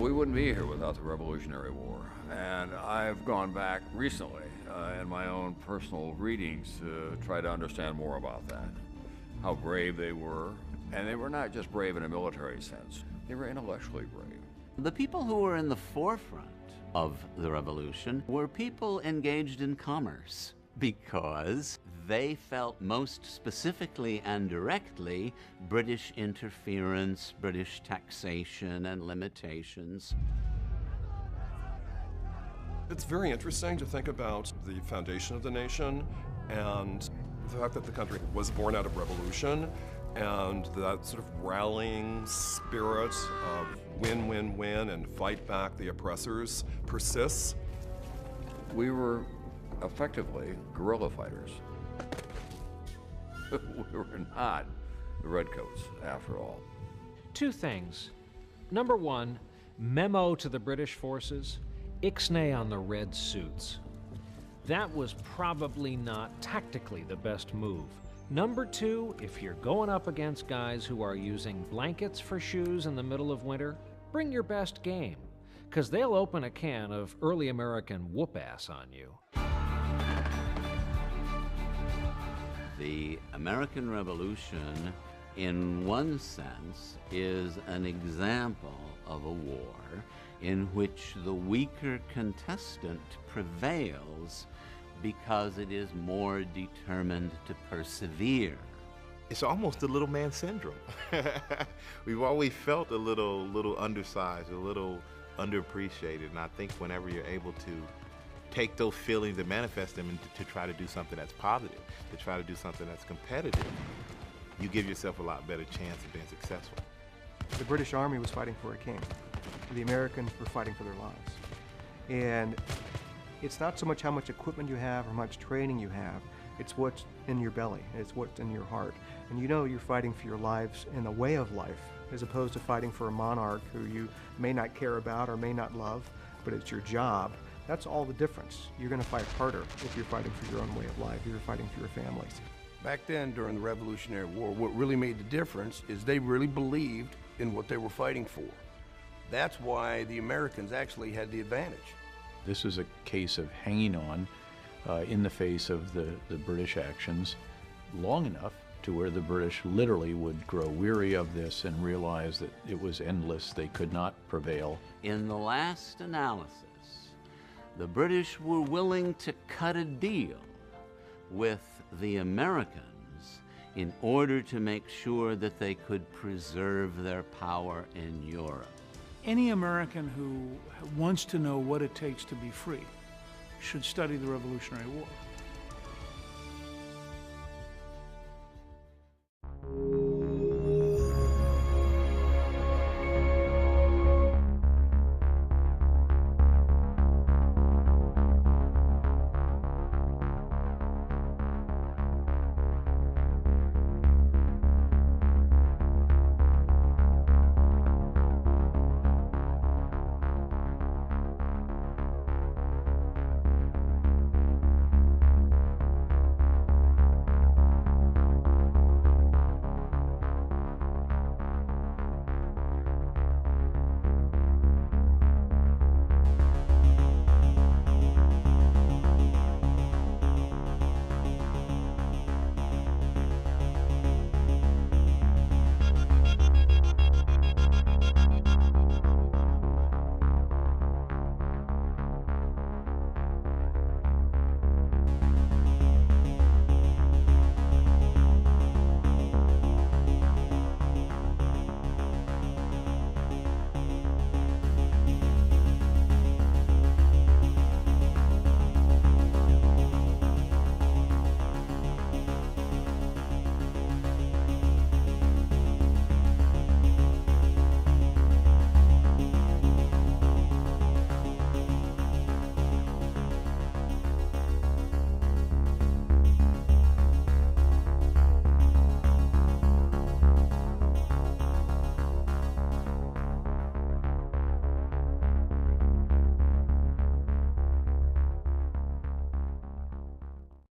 we wouldn't be here without the Revolutionary War. And I've gone back recently in my own personal readings to try to understand more about that. How brave they were. And they were not just brave in a military sense, they were intellectually brave. The people who were in the forefront of the revolution were people engaged in commerce, because they felt most specifically and directly British interference, British taxation and limitations. It's very interesting to think about the foundation of the nation and the fact that the country was born out of revolution, and that sort of rallying spirit of win, win, win and fight back the oppressors persists. We were effectively guerrilla fighters. We were not the Redcoats, after all. Two things. Number one, memo to the British forces, ixnay on the red suits. That was probably not tactically the best move. Number two, if you're going up against guys who are using blankets for shoes in the middle of winter, bring your best game, because they'll open a can of early American whoop-ass on you. The American Revolution, in one sense, is an example of a war in which the weaker contestant prevails because it is more determined to persevere. It's almost the little man syndrome. We've always felt a little undersized, a little underappreciated, and I think whenever you're able to take those feelings and manifest them and to try to do something that's positive, to try to do something that's competitive, you give yourself a lot better chance of being successful. The British Army was fighting for a king. The Americans were fighting for their lives. And it's not so much how much equipment you have or how much training you have, it's what's in your belly, it's what's in your heart. And you know you're fighting for your lives in a way of life, as opposed to fighting for a monarch who you may not care about or may not love, but it's your job. That's all the difference. You're going to fight harder if you're fighting for your own way of life, if you're fighting for your families. Back then, during the Revolutionary War, what really made the difference is they really believed in what they were fighting for. That's why the Americans actually had the advantage. This is a case of hanging on in the face of the British actions long enough to where the British literally would grow weary of this and realize that it was endless, they could not prevail. In the last analysis, the British were willing to cut a deal with the Americans in order to make sure that they could preserve their power in Europe. Any American who wants to know what it takes to be free should study the Revolutionary War.